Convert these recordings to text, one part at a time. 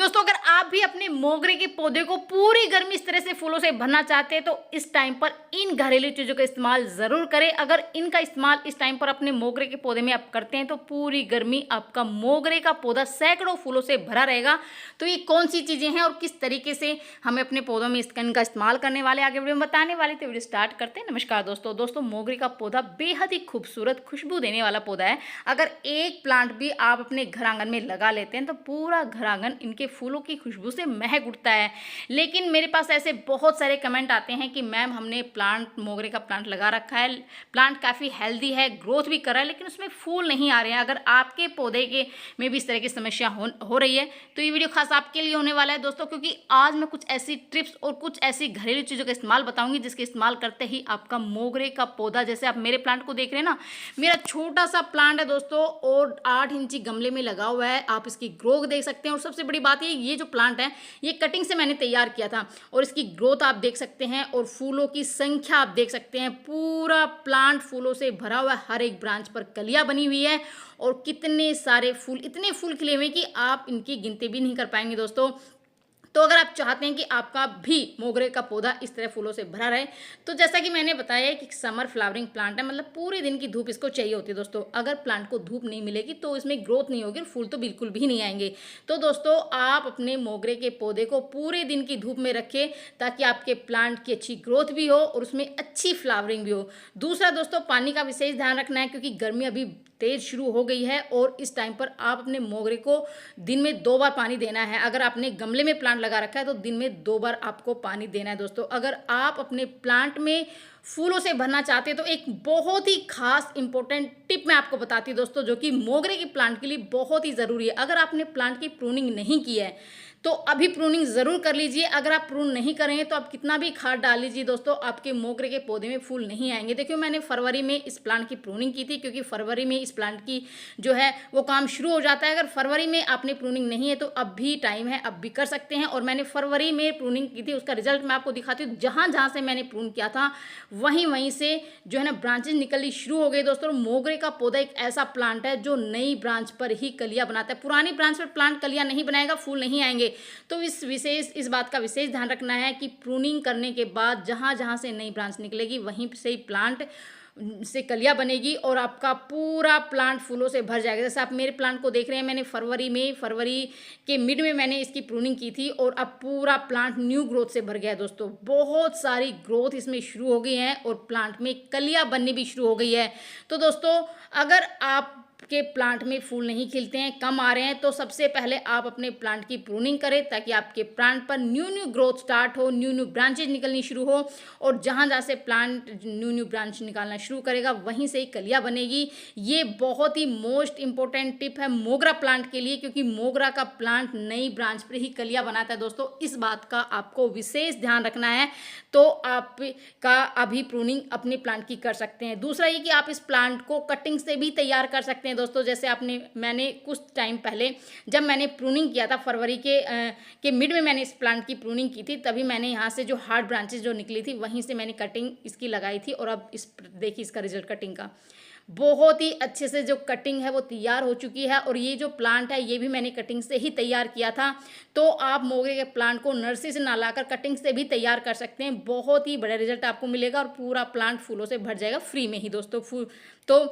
दोस्तों अगर आप भी अपने मोगरे के पौधे को पूरी गर्मी इस तरह से फूलों से भरना चाहते हैं तो इस टाइम पर इन घरेलू चीज़ों का इस्तेमाल ज़रूर करें। अगर इनका इस्तेमाल इस टाइम पर अपने मोगरे के पौधे में आप करते हैं तो पूरी गर्मी आपका मोगरे का पौधा सैकड़ों फूलों से भरा रहेगा। तो ये कौन सी चीज़ें हैं और किस तरीके से हमें अपने पौधों में इनका इस्तेमाल करने वाले आगे वीडियो में बताने वाले, तो वीडियो स्टार्ट करते हैं। नमस्कार दोस्तों मोगरे का पौधा बेहद ही खूबसूरत खुशबू देने वाला पौधा है। अगर एक प्लांट भी आप अपने घर आंगन में लगा लेते हैं तो पूरा घर आंगन इनके फूलों की खुशबू से महक उठता है। लेकिन मेरे पास ऐसे बहुत सारे कमेंट आते हैं कि मैम हमने मोगरे का प्लांट लगा रखा है, प्लांट काफ़ी हेल्दी है, ग्रोथ भी कर रहा है, लेकिन उसमें फूल नहीं आ रहे हैं। अगर आपके पौधे के में भी इस तरह की समस्या हो रही है तो ये वीडियो खास आपके लिए होने वाला है दोस्तों, क्योंकि आज मैं कुछ ऐसी टिप्स और कुछ ऐसी घरेलू चीज़ों का इस्तेमाल बताऊंगी जिसके इस्तेमाल करते ही आपका मोगरे का पौधा, जैसे आप मेरे प्लांट को देख रहे हैं ना, मेरा छोटा सा प्लांट है दोस्तों और 8 इंची गमले में लगा हुआ है। आप इसकी ग्रोथ देख सकते हैं और सबसे बड़ी बात ये जो प्लांट है ये कटिंग से मैंने तैयार किया था और इसकी ग्रोथ आप देख सकते हैं और फूलों की संख्या आप देख सकते हैं। पूरा प्लांट फूलों से भरा हुआ है, हर एक ब्रांच पर कलियां बनी हुई है और कितने सारे फूल, इतने फूल खिले हुए कि आप इनकी गिनती भी नहीं कर पाएंगे दोस्तों। तो अगर आप चाहते हैं कि आपका भी मोगरे का पौधा इस तरह फूलों से भरा रहे तो जैसा कि मैंने बताया कि समर फ्लावरिंग प्लांट है, मतलब पूरे दिन की धूप इसको चाहिए होती है दोस्तों। अगर प्लांट को धूप नहीं मिलेगी तो इसमें ग्रोथ नहीं होगी और फूल तो बिल्कुल भी नहीं आएंगे। तो दोस्तों आप अपने मोगरे के पौधे को पूरे दिन की धूप में रखें ताकि आपके प्लांट की अच्छी ग्रोथ भी हो और उसमें अच्छी फ्लावरिंग भी हो। दूसरा दोस्तों, पानी का विशेष ध्यान रखना है क्योंकि गर्मी अभी तेज शुरू हो गई है और इस टाइम पर आप अपने मोगरे को दिन में 2 बार पानी देना है। अगर आपने गमले में प्लांट लगा रखा है तो दिन में 2 बार आपको पानी देना है दोस्तों। अगर आप अपने प्लांट में फूलों से भरना चाहते हैं तो एक बहुत ही खास इंपॉर्टेंट टिप मैं आपको बताती हूँ दोस्तों, जो कि मोगरे के प्लांट के लिए बहुत ही ज़रूरी है। अगर आपने प्लांट की प्रूनिंग नहीं की है तो अभी प्रूनिंग ज़रूर कर लीजिए। अगर आप प्रून नहीं करेंगे तो आप कितना भी खाद डाल लीजिए दोस्तों, आपके मोगरे के पौधे में फूल नहीं आएंगे। देखिए मैंने फरवरी में इस प्लांट की प्रूनिंग की थी क्योंकि फरवरी में इस प्लांट की जो है वो काम शुरू हो जाता है। अगर फरवरी में आपने प्रूनिंग नहीं है तो अब भी टाइम है, अब भी कर सकते हैं। और मैंने फरवरी में प्रूनिंग की थी, उसका रिजल्ट मैं आपको दिखाती हूँ। जहाँ जहाँ से मैंने प्रून किया था वहीं से जो है ना ब्रांचेज निकलनी शुरू हो गई दोस्तों। मोगरे का पौधा एक ऐसा प्लांट है जो नई ब्रांच पर ही कलियाँ बनाता है, पुरानी ब्रांच पर प्लांट कलियाँ नहीं बनाएगा, फूल नहीं आएंगे। तो इस बात का विशेष ध्यान रखना है कि प्रूनिंग करने के बाद जहाँ जहाँ से नई ब्रांच निकलेगी वहीं से ही प्लांट से कलियां बनेगी और आपका पूरा प्लांट फूलों से भर जाएगा। जैसे आप मेरे प्लांट को देख रहे हैं, मैंने फरवरी के मिड में मैंने इसकी प्रूनिंग की थी और अब पूरा प्लांट न्यू ग्रोथ से भर गया है दोस्तों। बहुत सारी ग्रोथ इसमें शुरू हो गई है और प्लांट में कलियां बननी भी शुरू हो गई है। तो दोस्तों अगर आप के प्लांट में फूल नहीं खिलते हैं, कम आ रहे हैं, तो सबसे पहले आप अपने प्लांट की प्रूनिंग करें ताकि आपके प्लांट पर न्यू ग्रोथ स्टार्ट हो, न्यू ब्रांचेज निकलनी शुरू हो और जहाँ जहाँ से प्लांट न्यू ब्रांच निकालना शुरू करेगा वहीं से ही कलियाँ बनेगी। ये बहुत ही मोस्ट इंपॉर्टेंट टिप है मोगरा प्लांट के लिए, क्योंकि मोगरा का प्लांट नई ब्रांच पर ही कलियाँ बनाता है दोस्तों। इस बात का आपको विशेष ध्यान रखना है तो आपका अभी प्रूनिंग अपने प्लांट की कर सकते हैं। दूसरा ये कि आप इस प्लांट को कटिंग से भी तैयार कर सकते हैं दोस्तों। जैसे मैंने कुछ टाइम पहले जब मैंने प्रूनिंग किया था फरवरी के मिड में मैंने इस प्लांट की प्रूनिंग की थी, तभी मैंने यहाँ से जो हार्ड ब्रांचेस जो निकली थी वहीं से मैंने कटिंग इसकी लगाई थी और अब देखिए इसका रिजल्ट कटिंग का बहुत ही अच्छे से जो कटिंग है वो तैयार हो चुकी है। और ये जो प्लांट है ये भी मैंने कटिंग से ही तैयार किया था। तो आप मोगरे के प्लांट को नर्सरी से ना लाकर कटिंग से भी तैयार कर सकते हैं, बहुत ही बड़ा रिजल्ट आपको मिलेगा और पूरा प्लांट फूलों से भर जाएगा फ्री में ही दोस्तों। तो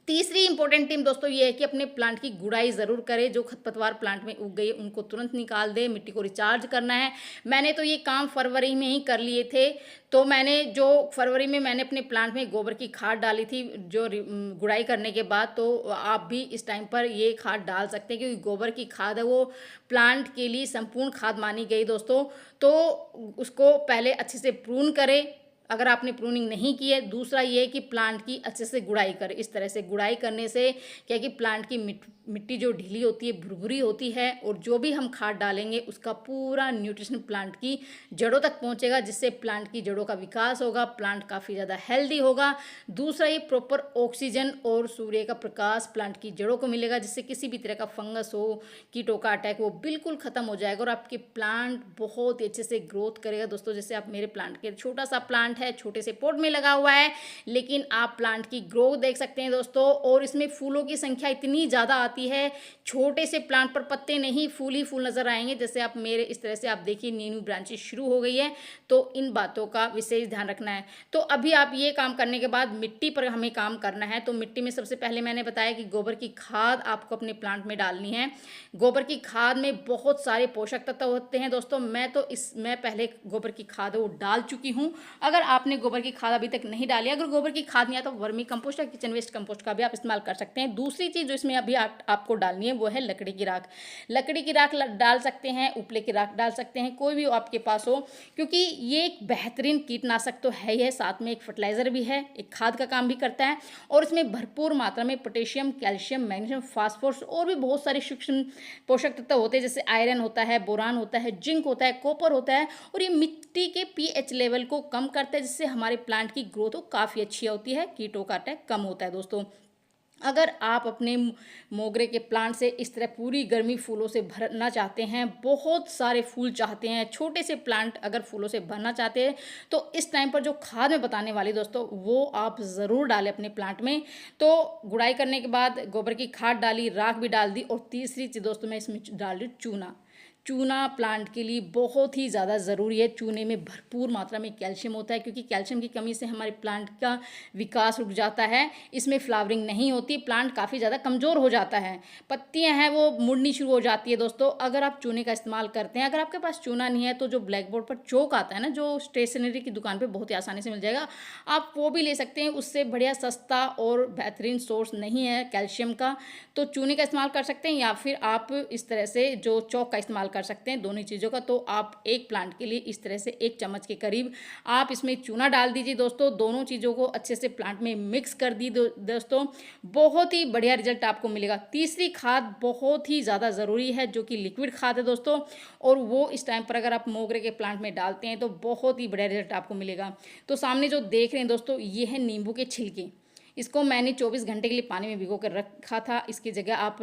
तीसरी इंपॉर्टेंट टिप दोस्तों ये है कि अपने प्लांट की गुड़ाई ज़रूर करें। जो खरपतवार प्लांट में उग गई उनको तुरंत निकाल दे, मिट्टी को रिचार्ज करना है। मैंने तो ये काम फरवरी में ही कर लिए थे। तो फरवरी में मैंने अपने प्लांट में गोबर की खाद डाली थी जो गुड़ाई करने के बाद। तो आप भी इस टाइम पर ये खाद डाल सकते हैं क्योंकि गोबर की खाद है वो प्लांट के लिए संपूर्ण खाद मानी गई दोस्तों। तो उसको पहले अच्छे से प्रून करें अगर आपने प्रूनिंग नहीं की है। दूसरा ये है कि प्लांट की अच्छे से गुड़ाई करें। इस तरह से गुड़ाई करने से क्या है कि प्लांट की मिट्टी जो ढीली होती है, भुरभुरी होती है और जो भी हम खाद डालेंगे उसका पूरा न्यूट्रिशन प्लांट की जड़ों तक पहुंचेगा, जिससे प्लांट की जड़ों का विकास होगा, प्लांट काफ़ी ज़्यादा हेल्दी होगा। दूसरा ये प्रॉपर ऑक्सीजन और सूर्य का प्रकाश प्लांट की जड़ों को मिलेगा, जिससे किसी भी तरह का फंगस हो, कीटों का अटैक वो बिल्कुल ख़त्म हो जाएगा और आपके प्लांट बहुत ही अच्छे से ग्रोथ करेगा दोस्तों। जैसे आप मेरे प्लांट के छोटा सा प्लांट है, छोटे से पॉट में लगा हुआ है, लेकिन आप प्लांट की ग्रोथ देख सकते हैं दोस्तों। और इसमें फूलों की संख्या इतनी ज़्यादा आती आती है, छोटे से प्लांट पर पत्ते नहीं फूल ही फूल नज़र आएंगे। जैसे आप मेरे इस तरह से आप देखिए न्यू न्यू ब्रांचेस शुरू हो गई है, तो इन बातों का विशेष ध्यान रखना है। तो अभी आप ये काम करने के बाद मिट्टी पर हमें काम करना है। तो मिट्टी में सबसे पहले मैंने बताया कि गोबर की खाद आपको अपने प्लांट में डालनी है। गोबर की खाद में बहुत सारे पोषक तत्व होते हैं दोस्तों। मैं पहले गोबर की खाद वो डाल चुकी हूँ। अगर आपने गोबर की खाद अभी तक नहीं डाली, अगर गोबर की खाद नहीं है तो वर्मी कंपोस्ट या किचन वेस्ट कंपोस्ट का भी आप इस्तेमाल कर सकते हैं। दूसरी चीज़ जो इसमें अभी आपको डालनी है वो है लकड़ी की राख। लकड़ी की राख डाल सकते हैं, उपले की राख डाल सकते हैं, कोई भी आपके पास हो, क्योंकि ये एक बेहतरीन कीटनाशक तो है ही है, साथ में एक फर्टिलाइजर भी है, एक खाद का काम भी करता है। और इसमें भरपूर मात्रा में पोटेशियम, कैल्शियम, मैग्नीशियम, फास्फोरस और भी बहुत सारे सूक्ष्म पोषक तत्व होते हैं, जैसे आयरन होता है, बोरान होता है, जिंक होता है, कॉपर होता है। और ये मिट्टी के पीएच लेवल को कम करता है, जिससे हमारे प्लांट की ग्रोथ काफ़ी अच्छी होती है, कीटों का अटैक कम होता है दोस्तों। अगर आप अपने मोगरे के प्लांट से इस तरह पूरी गर्मी फूलों से भरना चाहते हैं, बहुत सारे फूल चाहते हैं, छोटे से प्लांट अगर फूलों से भरना चाहते हैं, तो इस टाइम पर जो खाद मैं बताने वाली दोस्तों वो आप ज़रूर डालें अपने प्लांट में। तो गुड़ाई करने के बाद गोबर की खाद डाली, राख भी डाल दी, और तीसरी चीज़ दोस्तों मैं इसमें डाल रही चूना। चूना प्लांट के लिए बहुत ही ज़्यादा ज़रूरी है। चूने में भरपूर मात्रा में कैल्शियम होता है, क्योंकि कैल्शियम की कमी से हमारे प्लांट का विकास रुक जाता है, इसमें फ्लावरिंग नहीं होती, प्लांट काफ़ी ज़्यादा कमज़ोर हो जाता है, पत्तियां हैं वो मुड़नी शुरू हो जाती है दोस्तों। अगर आप चूने का इस्तेमाल करते हैं, अगर आपके पास चूना नहीं है तो जो ब्लैक बोर्ड पर चौक आता है ना, जो स्टेशनरी की दुकान पर बहुत ही आसानी से मिल जाएगा, आप वो भी ले सकते हैं। उससे बढ़िया सस्ता और बेहतरीन सोर्स नहीं है कैल्शियम का, तो चूने का इस्तेमाल कर सकते हैं, या फिर आप इस तरह से जो चौक का इस्तेमाल कर सकते हैं, दोनों चीज़ों का। तो आप एक प्लांट के लिए इस तरह से 1 चम्मच के करीब आप इसमें चूना डाल दीजिए दोस्तों। दोनों चीज़ों को अच्छे से प्लांट में मिक्स कर दी दोस्तों, बहुत ही बढ़िया रिजल्ट आपको मिलेगा। तीसरी खाद बहुत ही ज़्यादा ज़रूरी है, जो कि लिक्विड खाद है दोस्तों, और वो इस टाइम पर अगर आप मोगरे के प्लांट में डालते हैं तो बहुत ही बढ़िया रिजल्ट आपको मिलेगा। तो सामने जो देख रहे हैं दोस्तों, ये है नींबू के छिलके। इसको मैंने 24 घंटे के लिए पानी में भिगो कर रखा था। इसकी जगह आप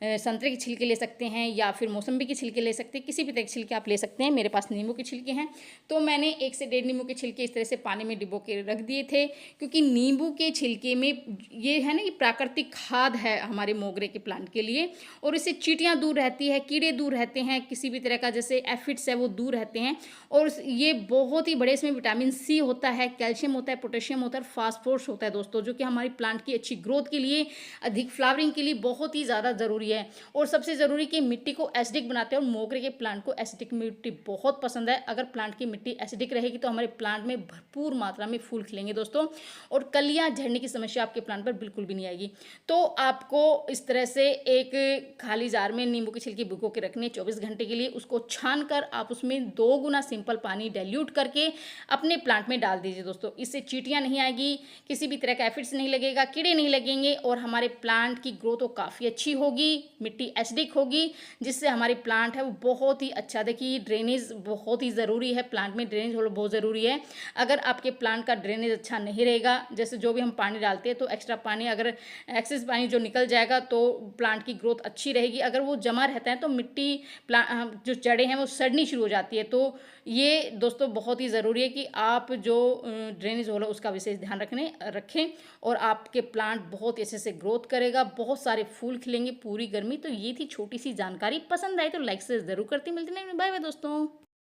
संतरे के छिलके ले सकते हैं, या फिर मौसम्बी के छिलके ले सकते हैं, किसी भी तरह के छिलके आप ले सकते हैं। मेरे पास नींबू के छिलके हैं, तो मैंने 1 से 1.5 नींबू के छिलके इस तरह से पानी में डिबो के रख दिए थे, क्योंकि नींबू के छिलके में ये है ना, ये प्राकृतिक खाद है हमारे मोगरे के प्लांट के लिए, और इससे चींटियाँ दूर रहती है, कीड़े दूर रहते हैं, किसी भी तरह का जैसे एफिड्स है वो दूर रहते हैं। और ये बहुत ही बड़े, इसमें विटामिन सी होता है, कैल्शियम होता है, पोटेशियम होता है, फास्फोरस होता है दोस्तों, जो कि हमारी प्लांट की अच्छी ग्रोथ के लिए, अधिक फ्लावरिंग के लिए बहुत ही ज़्यादा ज़रूरी है। और सबसे ज़रूरी कि मिट्टी को एसिडिक बनाते हैं, और मोगरे के प्लांट को एसिडिक मिट्टी बहुत पसंद है। अगर प्लांट की मिट्टी एसिडिक रहेगी तो हमारे प्लांट में भरपूर मात्रा में फूल खिलेंगे दोस्तों, और कलियाँ झड़ने की समस्या आपके प्लांट पर बिल्कुल भी नहीं आएगी। तो आपको इस तरह से एक खाली जार में नींबू की छिलकी भिगो के रखनी है 24 घंटे के लिए। उसको छान कर आप उसमें 2 गुना सिंपल पानी डाइल्यूट करके अपने प्लांट में डाल दीजिए दोस्तों। इससे चींटियाँ नहीं आएगी, किसी भी तरह का एफिड्स नहीं लगेगा, कीड़े नहीं लगेंगे, और हमारे प्लांट की ग्रोथ तो काफ़ी अच्छी होगी, मिट्टी एसिडिक होगी, जिससे हमारी प्लांट है वो बहुत ही अच्छा। देखिए ड्रेनेज बहुत ही ज़रूरी है, प्लांट में ड्रेनेज होना बहुत ज़रूरी है। अगर आपके प्लांट का ड्रेनेज अच्छा नहीं रहेगा, जैसे जो भी हम पानी डालते हैं तो एक्स्ट्रा पानी, अगर एक्सेस पानी जो निकल जाएगा तो प्लांट की ग्रोथ अच्छी रहेगी। अगर वो जमा रहता है तो मिट्टी जो जड़ें हैं वो सड़नी शुरू हो जाती है। तो ये दोस्तों बहुत ही ज़रूरी है कि आप जो ड्रेनेज होल है उसका विशेष ध्यान रखें, और आपके प्लांट बहुत अच्छे से ग्रोथ करेगा, बहुत सारे फूल खिलेंगे पूरी गर्मी। तो ये थी छोटी सी जानकारी, पसंद आई तो लाइक से ज़रूर करती। मिलती नहीं, बाय बाय दोस्तों।